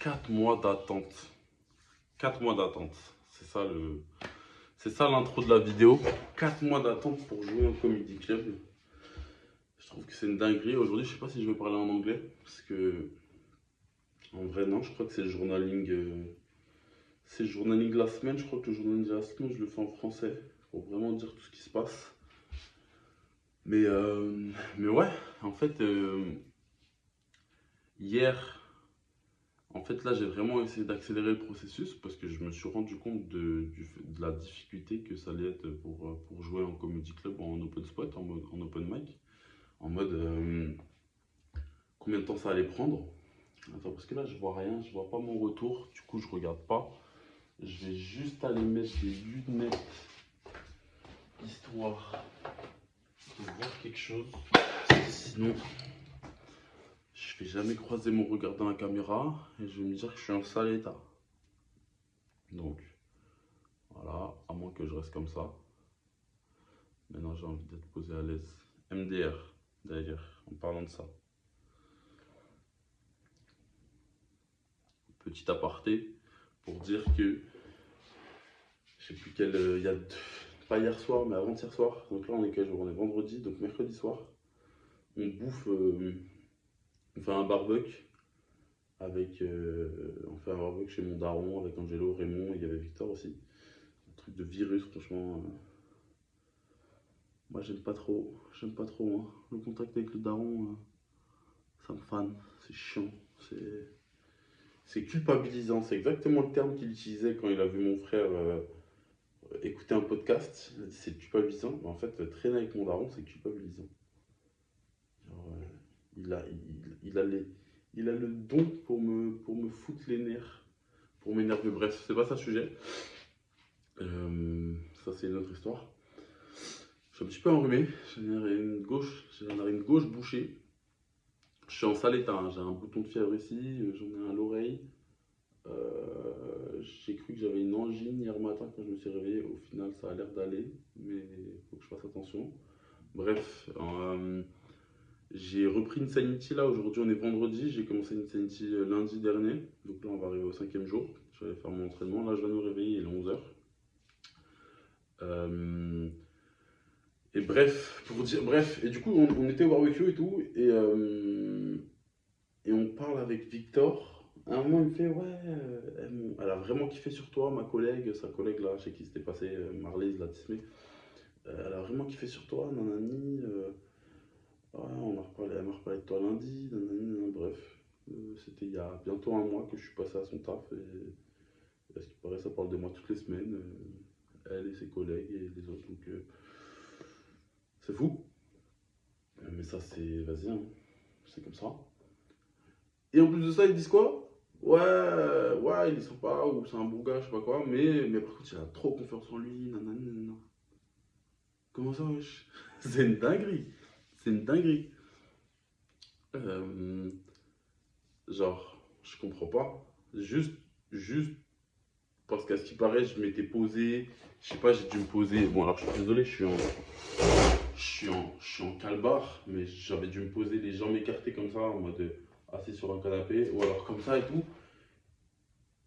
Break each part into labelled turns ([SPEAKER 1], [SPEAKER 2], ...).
[SPEAKER 1] 4 mois d'attente. 4 mois d'attente. C'est ça l'intro de la vidéo. 4 mois d'attente pour jouer au Comedy Club. Je trouve que c'est une dinguerie. Aujourd'hui, je sais pas si je vais parler en anglais. Parce que, en vrai, non, je crois que c'est le journaling. C'est le journaling de la semaine. Je crois que le journaling de la semaine, je le fais en français. Pour vraiment dire tout ce qui se passe. Mais ouais, en fait, hier. En fait, là, j'ai vraiment essayé d'accélérer le processus parce que je me suis rendu compte de la difficulté que ça allait être pour jouer en comedy club, en open spot, en open mic. En mode, combien de temps ça allait prendre. Attends, parce que là, je vois rien, je vois pas mon retour, du coup, je regarde pas. Je vais juste aller mettre des lunettes, histoire de voir quelque chose. Sinon, je vais jamais croiser mon regard dans la caméra et je vais me dire que je suis en sale état. Donc, voilà, à moins que je reste comme ça. Maintenant, j'ai envie d'être posé à l'aise. MDR, d'ailleurs, en parlant de ça. Petit aparté pour dire que je sais plus quel. Il y a pas hier soir, mais avant-hier soir. Donc là, on est quel jour? On est vendredi, donc mercredi soir. On bouffe. On fait un barbecue avec. On fait un barbecue chez mon daron avec Angelo, Raymond, il y avait Victor aussi. Un truc de virus, franchement. Moi, j'aime pas trop. J'aime pas trop, hein. Le contact avec le daron, ça me fane. C'est chiant. C'est culpabilisant. C'est exactement le terme qu'il utilisait quand il a vu mon frère écouter un podcast. Il a dit c'est culpabilisant. Mais en fait, traîner avec mon daron, c'est culpabilisant. Genre, il a le don pour me foutre les nerfs, pour m'énerver. Bref, c'est pas ça le sujet. Ça, c'est une autre histoire. Je suis un petit peu enrhumé. J'ai la narine gauche bouchée. Je suis en sale état, hein. J'ai un bouton de fièvre ici, j'en ai un à l'oreille. J'ai cru que j'avais une angine hier matin quand je me suis réveillé. Au final, ça a l'air d'aller, mais il faut que je fasse attention. Bref, j'ai repris une Sanity là. Aujourd'hui, on est vendredi. J'ai commencé une Sanity lundi dernier. Donc là, on va arriver au 5e jour. Je vais aller faire mon entraînement. Là, je viens de me réveiller, il est 11h. Et bref, pour dire, bref, et du coup, on était au barbecue et tout. Et on parle avec Victor. À un moment, il me fait, ouais, elle a vraiment kiffé sur toi, ma collègue, sa collègue là, chez qui c'était passé, Marlise Latismé. Elle a vraiment kiffé sur toi, nanani. Ouais, elle m'a reparlé de toi lundi, nanani, nanana, bref. C'était il y a bientôt un mois que je suis passé à son taf. Et à ce qui paraît, ça parle de moi toutes les semaines. Elle et ses collègues et les autres. Donc, c'est fou. Mais ça, c'est, vas-y, hein, c'est comme ça. Et en plus de ça, ils disent quoi? Ouais, ouais, il est sympa, ou c'est un bon gars, je sais pas quoi, mais par contre, il a trop confiance en lui, nanani, nanana. Comment ça, wesh? C'est une dinguerie. C'est une dinguerie. Euh, genre, je comprends pas. Juste, parce qu'à ce qui paraît, je m'étais posé, je sais pas, j'ai dû me poser. Bon, alors je suis désolé, je suis en calbar, mais j'avais dû me poser les jambes écartées comme ça, en mode assis sur un canapé, ou alors comme ça et tout.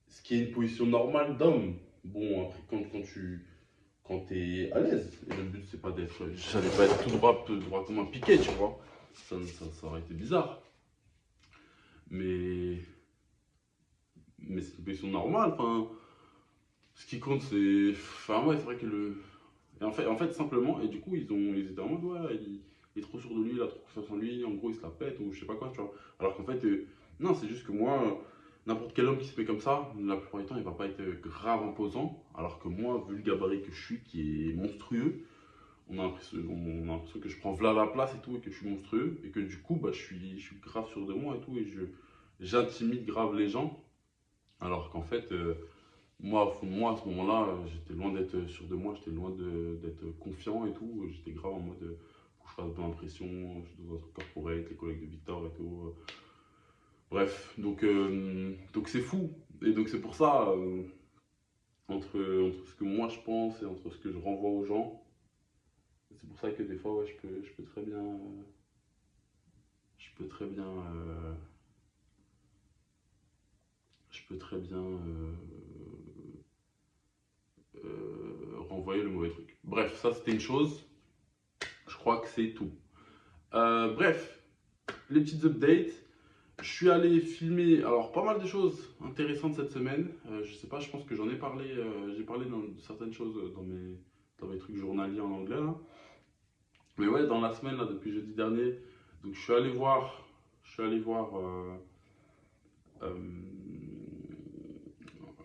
[SPEAKER 1] Ce qui est une position normale d'homme. Bon, après, quand t'es à l'aise, et le but c'est pas d'être. J'allais pas être tout droit comme un piquet, tu vois. Ça aurait été bizarre. Mais. Mais c'est une position normale, enfin. Ce qui compte, c'est. Enfin, ouais, c'est vrai que le. Et en fait, simplement, et du coup, ils étaient en mode, ouais, il est trop sûr de lui, il a trop confiance en lui, en gros, il se la pète, ou je sais pas quoi, tu vois. Alors qu'en fait, non, c'est juste que moi, n'importe quel homme qui se met comme ça, la plupart du temps, il va pas être grave imposant. Alors que moi, vu le gabarit que je suis, qui est monstrueux, on a l'impression que je prends v'là la place et tout, et que je suis monstrueux, et que du coup, bah, je suis grave sûr de moi et tout, et j'intimide grave les gens. Alors qu'en fait, moi, au fond de moi, à ce moment-là, j'étais loin d'être sûr de moi, j'étais loin d'être confiant et tout. J'étais grave en mode, faut que je fasse bien l'impression, je suis dans un truc corporate, les collègues de Victor et tout. Bref, donc c'est fou. Et donc c'est pour ça, entre ce que moi je pense et entre ce que je renvoie aux gens, c'est pour ça que des fois, ouais, je peux très bien, je peux très bien, peux très bien renvoyer le mauvais truc. Bref, ça c'était une chose. Je crois que c'est tout. Bref, les petites updates. Je suis allé filmer, alors pas mal de choses intéressantes cette semaine. Je sais pas, je pense que j'en ai parlé, j'ai parlé de certaines choses dans mes trucs journaliers en anglais là. Mais ouais, dans la semaine là, depuis jeudi dernier, donc je suis allé voir, euh,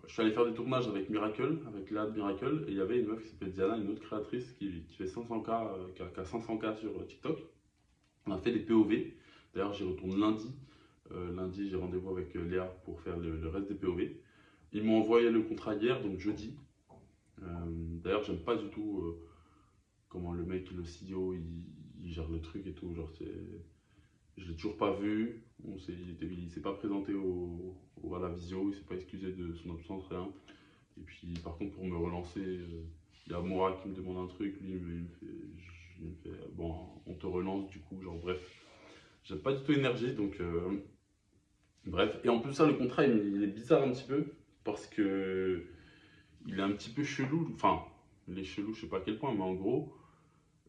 [SPEAKER 1] je suis allé faire des tournages avec Miracle, avec Léa de Miracle, et il y avait une meuf qui s'appelle Diana, une autre créatrice qui fait 500K, qui a 500K sur TikTok. On a fait des POV. D'ailleurs, j'y retourne lundi. Lundi, j'ai rendez-vous avec Léa pour faire le reste des POV. Ils m'ont envoyé le contrat hier, donc jeudi. D'ailleurs, j'aime pas du tout comment le mec, le CEO, il gère le truc et tout. Genre, je l'ai toujours pas vu. Il s'est pas présenté à la visio, il s'est pas excusé de son absence, rien. Et puis, par contre, pour me relancer, il y a Moura qui me demande un truc, lui, il me fait bon, on te relance du coup, genre bref. J'aime pas du tout l'énergie, donc bref. Et en plus, ça, le contrat, il est bizarre un petit peu, parce que il est un petit peu chelou. Enfin, il est chelou, je sais pas à quel point, mais en gros,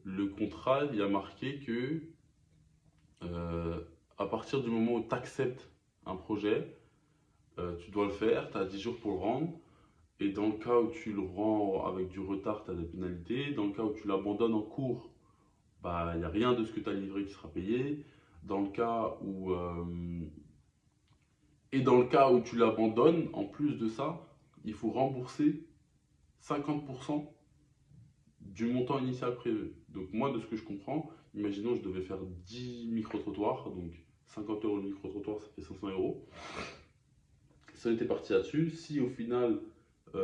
[SPEAKER 1] le contrat, il y a marqué que euh, à partir du moment où tu acceptes un projet, tu dois le faire, tu as 10 jours pour le rendre. Et dans le cas où tu le rends avec du retard, tu as des pénalités. Dans le cas où tu l'abandonnes en cours, bah, il n'y a rien de ce que tu as livré qui sera payé. Dans le cas où, Et dans le cas où tu l'abandonnes, en plus de ça, il faut rembourser 50% du montant initial prévu. Donc moi, de ce que je comprends, imaginons je devais faire 10 micro-trottoirs, donc 50 euros le micro-trottoir, ça fait 500 euros. Ça était parti là-dessus. Si au final,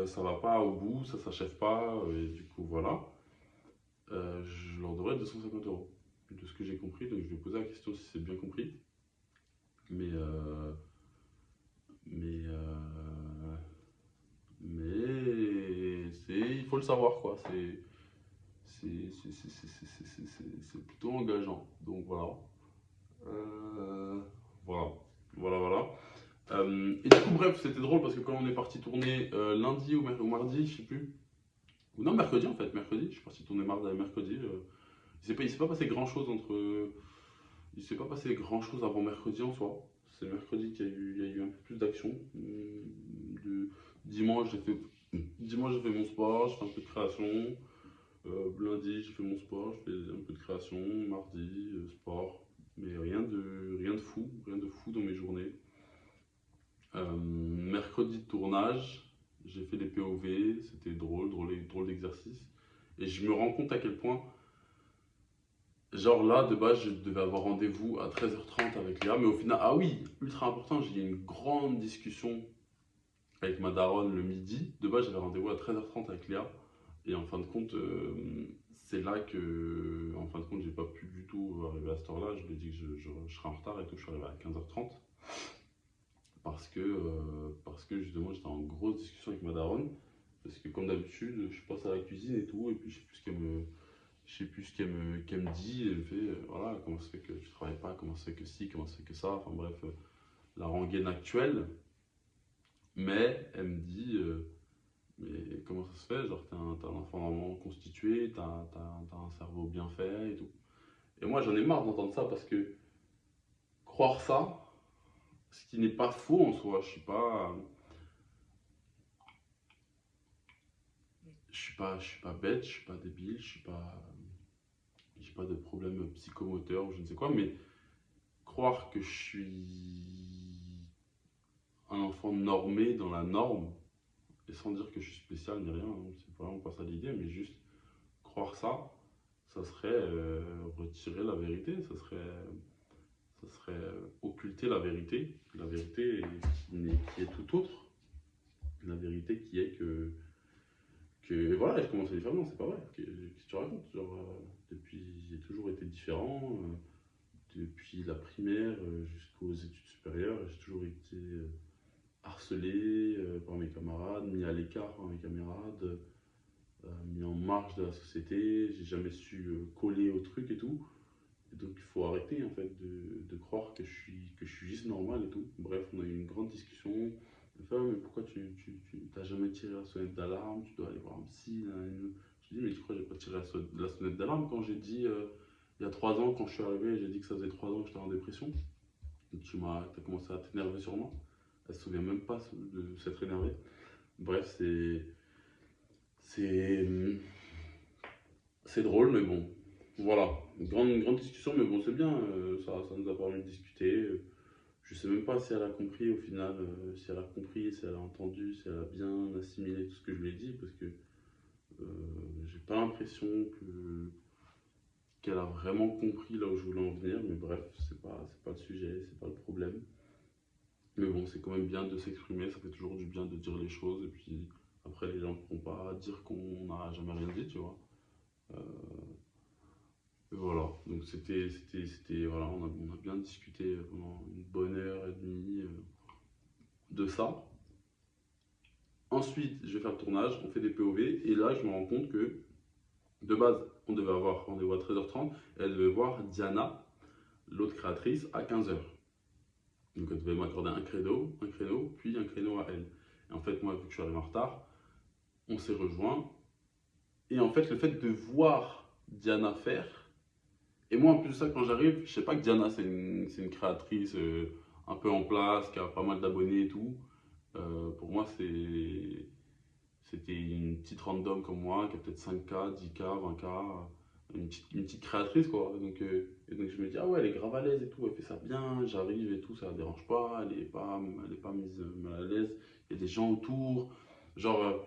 [SPEAKER 1] ça va pas au bout, ça s'achève pas, et du coup voilà, je leur devrais 250 euros. De ce que j'ai compris, donc je vais poser la question si c'est bien compris. Mais, euh, mais, euh, il faut le savoir quoi. C'est plutôt engageant. Donc voilà. Euh, voilà. Voilà. Et du coup, bref, c'était drôle parce que quand on est parti tourner lundi ou mardi, je sais plus. Ou non, mercredi en fait, mercredi. Je suis parti tourner mardi et mercredi. Il s'est pas passé grand chose Il s'est pas passé grand chose avant mercredi en soi. C'est mercredi il y a eu un peu plus d'action. Dimanche, dimanche, j'ai fait mon sport, j'ai fait un peu de création. Lundi, j'ai fait mon sport, je fais un peu de création. Mardi, sport. Mais rien de fou dans mes journées. Mercredi de tournage, j'ai fait des POV, c'était drôle d'exercice. Et je me rends compte à quel point, genre là, de base, je devais avoir rendez-vous à 13h30 avec Léa, mais au final, ah oui, ultra important, j'ai eu une grande discussion avec ma daronne le midi. De base, j'avais rendez-vous à 13h30 avec Léa, et en fin de compte, c'est là que, en fin de compte, j'ai pas pu du tout arriver à cette heure-là. Je lui ai dit que je serais en retard et tout, je suis arrivé à 15h30. Parce que justement j'étais en grosse discussion avec ma daronne. Parce que comme d'habitude, je passe à la cuisine et tout, et puis je sais plus qu'elle me dit. Elle me fait, voilà, comment ça se fait que tu travailles pas, comment ça se fait que si, comment ça se fait que ça. Enfin bref, la rengaine actuelle. Mais elle me dit, mais comment ça se fait? Genre, t'es un enfant normalement constitué, t'as un cerveau bien fait et tout. Et moi, j'en ai marre d'entendre ça parce que croire ça, ce qui n'est pas faux en soi, je suis pas bête, je suis pas débile, j'ai pas de problème psychomoteur ou je ne sais quoi, mais croire que je suis un enfant normé dans la norme, et sans dire que je suis spécial ni rien, hein, c'est vraiment pas ça l'idée, mais juste croire ça, ça serait retirer la vérité, ça serait occulter la vérité qui est tout autre, la vérité qui est voilà, je commence à lui faire non, c'est pas vrai, qu'est-ce que tu racontes? Genre, depuis, j'ai toujours été différent, depuis la primaire jusqu'aux études supérieures, j'ai toujours été harcelé par mes camarades, mis à l'écart par mes camarades, mis en marge de la société, j'ai jamais su coller au truc et tout. Et donc il faut arrêter en fait de croire que je suis juste normal et tout. Bref, on a eu une grande discussion. Elle me fait, ah, jamais tiré la sonnette d'alarme, tu dois aller voir un psy. Nanana. Je dis, mais tu crois que j'ai pas tiré la sonnette d'alarme quand j'ai dit, il y a 3 ans, quand je suis arrivé, j'ai dit que ça faisait 3 ans que j'étais en dépression. Et t'as commencé à t'énerver sur moi. Elle se souvient même pas de s'être énervée. Bref, c'est, c'est drôle, mais bon. Voilà, une grande discussion, mais bon, c'est bien. Ça nous a permis de discuter. Je sais même pas si elle a compris au final, si elle a compris, si elle a entendu, si elle a bien assimilé tout ce que je lui ai dit, parce que euh, j'ai pas l'impression qu'elle a vraiment compris là où je voulais en venir, mais bref, c'est pas le sujet, c'est pas le problème. Mais bon, c'est quand même bien de s'exprimer, ça fait toujours du bien de dire les choses, et puis après les gens ne pourront pas dire qu'on n'a jamais rien dit, tu vois. Euh, et voilà, donc voilà, on a bien discuté pendant une bonne heure et demie de ça. Ensuite, je vais faire le tournage, on fait des POV, et là, je me rends compte que, de base, on devait avoir rendez-vous à 13h30, et elle devait voir Diana, l'autre créatrice, à 15h. Donc, elle devait m'accorder un créneau, puis un créneau à elle. Et en fait, moi, vu que je suis arrivé en retard, on s'est rejoints, et en fait, le fait de voir Diana faire, et moi, en plus de ça, quand j'arrive, je sais pas que Diana, c'est une créatrice un peu en place, qui a pas mal d'abonnés et tout. Pour moi, c'était une petite random comme moi, qui a peut-être 5K, 10K, 20K, une petite créatrice quoi. Et donc je me dis, ah ouais, elle est grave à l'aise et tout, elle fait ça bien, j'arrive et tout, ça la dérange pas, elle est pas mise mal à l'aise, il y a des gens autour. Genre,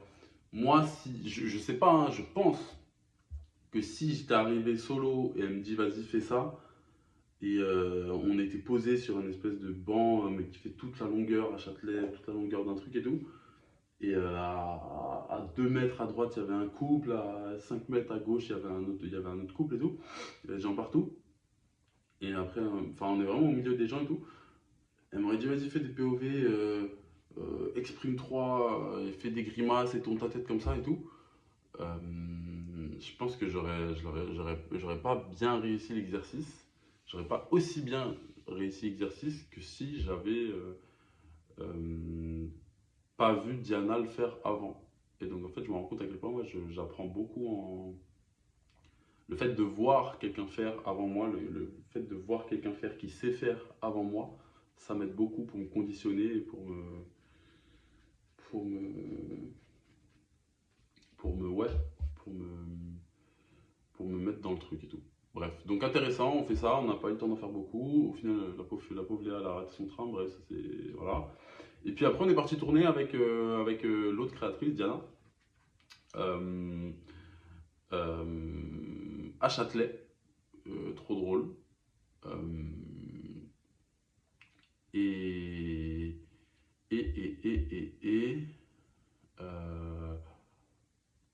[SPEAKER 1] moi, si, je sais pas, hein, je pense que si j'étais arrivé solo et elle me dit, vas-y, fais ça, et on était posé sur une espèce de banc, mais qui fait toute la longueur à Châtelet, toute la longueur d'un truc et tout. Et à 2 mètres à droite, il y avait un couple, à 5 mètres à gauche, il y avait un autre couple et tout. Il y avait des gens partout. Et après, enfin, on est vraiment au milieu des gens et tout. Elle m'aurait dit, vas-y, fais des POV, exprime-toi, fais des grimaces et tourne ta tête comme ça et tout. Euh, je pense que j'aurais pas bien réussi l'exercice. J'aurais pas aussi bien réussi l'exercice que si j'avais euh, pas vu Diana le faire avant. Et donc en fait, je me rends compte à quel point moi j'apprends beaucoup en. Le fait de voir quelqu'un faire avant moi, le fait de voir quelqu'un faire qui sait faire avant moi, ça m'aide beaucoup pour me conditionner et pour me, ouais, pour me, pour me mettre dans le truc et tout. Bref, donc intéressant, on fait ça, on n'a pas eu le temps d'en faire beaucoup. Au final, la pauvre Léa, elle a raté son train, bref, ça c'est. Voilà. Et puis après, on est parti tourner avec l'autre créatrice, Diana. Euh, à Châtelet, trop drôle. Euh, et, et, euh,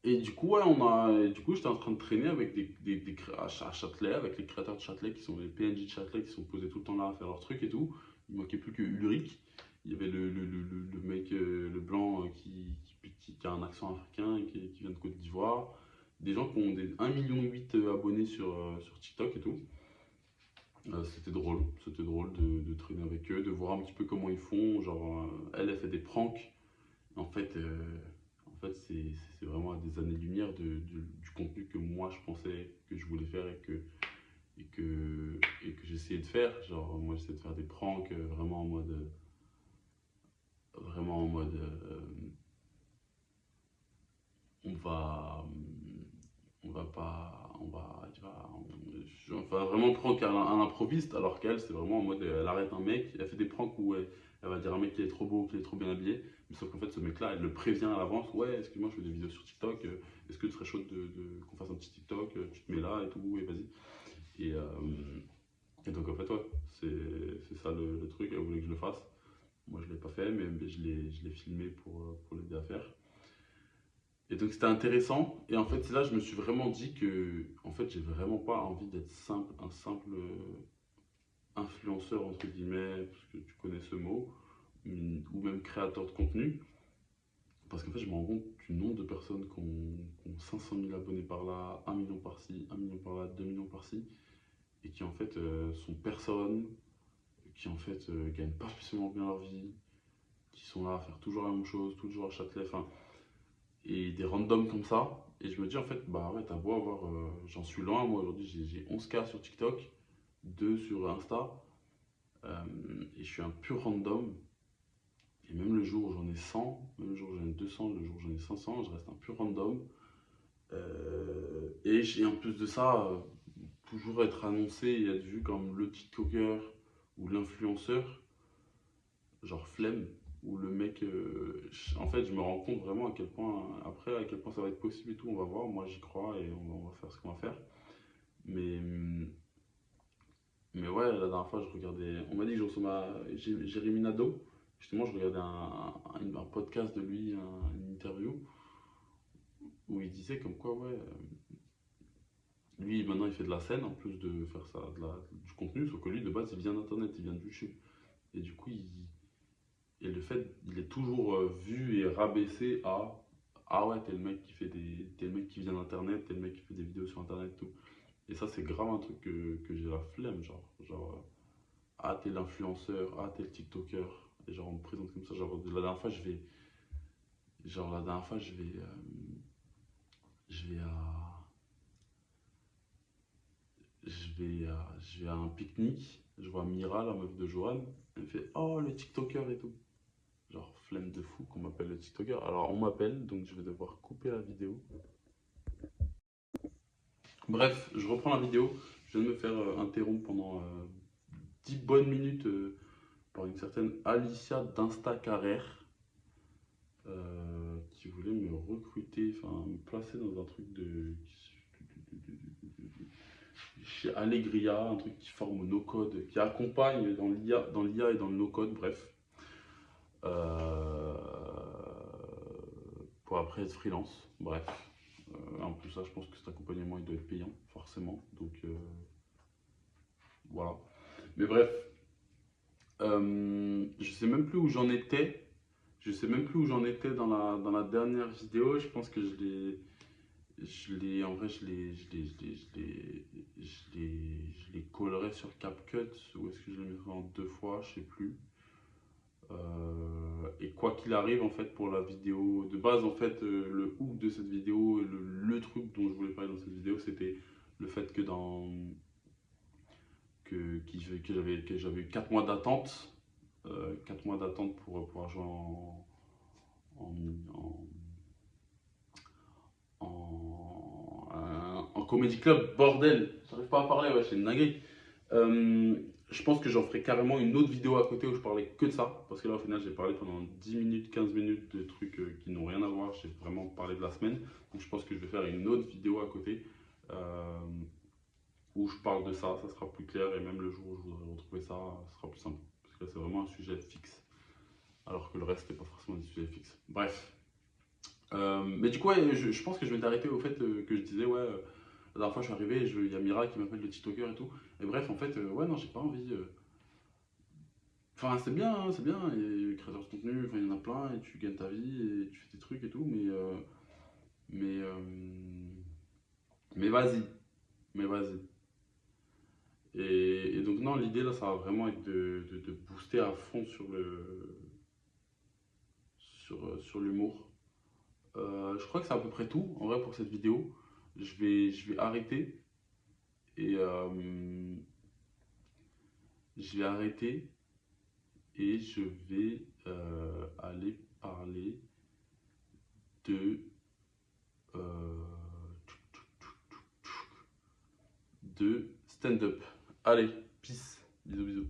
[SPEAKER 1] et du coup, ouais, du coup, j'étais en train de traîner avec à Châtelet, avec les créateurs de Châtelet qui sont les PNJ de Châtelet qui sont posés tout le temps là à faire leur truc et tout. Il manquait plus que Ulrich. Il y avait le mec, le blanc qui a un accent africain et qui vient de Côte d'Ivoire. Des gens qui ont 1,8 million abonnés sur TikTok et tout. C'était drôle de traîner avec eux, de voir un petit peu comment ils font. Genre, elle fait des pranks. En fait, c'est vraiment à des années-lumière du contenu que moi je pensais que je voulais faire et que j'essayais de faire. Genre, moi j'essayais de faire des pranks vraiment en mode, on va, on va pas, on va, tu vois, enfin vraiment prank à l'improviste, alors qu'elle, c'est vraiment en mode, elle arrête un mec, elle fait des pranks où elle va dire à un mec qu'il est trop beau, qu'il est trop bien habillé, mais sauf qu'en fait, ce mec-là, elle le prévient à l'avance, ouais, excuse-moi, je fais des vidéos sur TikTok, est-ce que tu serais chaud qu'on fasse un petit TikTok, tu te mets là et tout, et vas-y. Et, euh, et donc, en fait, ouais, c'est ça le truc, elle voulait que je le fasse. Moi, je l'ai pas fait, mais je l'ai filmé pour l'aider à faire. Et donc c'était intéressant. Et en fait, c'est là que je me suis vraiment dit que, en fait, j'ai vraiment pas envie d'être un simple influenceur, entre guillemets, parce que tu connais ce mot, ou même créateur de contenu. Parce qu'en fait, je me rends compte du nombre de personnes qui ont 500 000 abonnés par là, 1 million par-ci, 1 million par-là, 2 millions par-ci, et qui en fait sont personnes, qui en fait gagnent pas spécialement bien leur vie, qui sont là à faire toujours la même chose, toujours à Châtelet. Enfin, et des randoms comme ça. Et je me dis en fait, bah ouais, t'as beau avoir. J'en suis loin, moi aujourd'hui j'ai 11K sur TikTok, 2 sur Insta, et je suis un pur random. Et même le jour où j'en ai 100, même le jour où j'en ai 200, le jour où j'en ai 500, je reste un pur random. Et j'ai en plus de ça, toujours être annoncé et être vu comme le TikToker ou l'influenceur, genre flemme, où le mec. En fait, je me rends compte vraiment à quel point, après, à quel point ça va être possible et tout, on va voir. Moi, j'y crois et on va faire ce qu'on va faire. Mais, mais ouais, la dernière fois, je regardais. On m'a dit que je reçois Jérémy Nadeau. Justement, je regardais un podcast de lui, une interview, où il disait comme quoi, ouais, lui maintenant il fait de la scène en plus de faire ça, du contenu, sauf que lui de base il vient d'internet, il vient de YouTube. Et du coup, et le fait, il est toujours vu et rabaissé à ah ouais, t'es le mec qui fait t'es le mec qui vient d'internet, t'es le mec qui fait des vidéos sur internet, tout. Et ça, c'est grave un truc que j'ai la flemme, genre ah, t'es l'influenceur, ah, t'es le TikToker. Et genre, on me présente comme ça, genre, la dernière fois, la dernière fois, je vais à, je vais à un pique-nique, je vois Mira, la meuf de Johan, elle me fait oh, le TikToker et tout. Genre, flemme de fou qu'on m'appelle le TikToker. Alors, on m'appelle, donc je vais devoir couper la vidéo. Bref, je reprends la vidéo. Je viens de me faire interrompre pendant 10 bonnes minutes par une certaine Alicia d'Instacarrère qui voulait me recruter, enfin me placer dans un truc de chez Allegria, un truc qui forme au no-code, qui accompagne dans l'IA et dans le no-code, bref. Euh, pour après être freelance, bref. En plus, ça, je pense que cet accompagnement il doit être payant, forcément. Donc voilà. Mais bref, je sais même plus où j'en étais. Je sais même plus où j'en étais dans la dernière vidéo. Je pense que en vrai, je les collerai sur CapCut ou est-ce que je les mettrai en deux fois, je sais plus. Et quoi qu'il arrive, en fait, pour la vidéo de base, en fait, le hook de cette vidéo, le truc dont je voulais parler dans cette vidéo, c'était le fait que j'avais eu 4 mois d'attente, 4 mois d'attente pour pouvoir jouer en, en, en comedy club, bordel, j'arrive pas à parler, ouais, c'est une dinguerie. Euh, je pense que j'en ferai carrément une autre vidéo à côté où je parlais que de ça, parce que là au final j'ai parlé pendant 10 minutes, 15 minutes de trucs qui n'ont rien à voir, j'ai vraiment parlé de la semaine, donc je pense que je vais faire une autre vidéo à côté où je parle de ça, ça sera plus clair, et même le jour où je voudrais retrouver ça, ça sera plus simple, parce que là c'est vraiment un sujet fixe, alors que le reste n'est pas forcément des sujets fixes. Bref. Mais du coup, ouais, je pense que je vais t'arrêter au fait que je disais, ouais, la dernière fois je suis arrivé, il y a Mira qui m'appelle le TikToker et tout. Et bref, en fait, ouais, non, j'ai pas envie. Enfin, c'est bien, hein, c'est bien, et créateur de contenu, enfin, il y en a plein, et tu gagnes ta vie, et tu fais tes trucs et tout, mais, euh, mais vas-y, mais vas-y. Et donc, non, l'idée là, ça va vraiment être de booster à fond sur l'humour. Je crois que c'est à peu près tout, en vrai, pour cette vidéo. Je vais arrêter. Et je vais arrêter et je vais aller parler de, euh, de stand-up. Allez, peace, bisous bisous.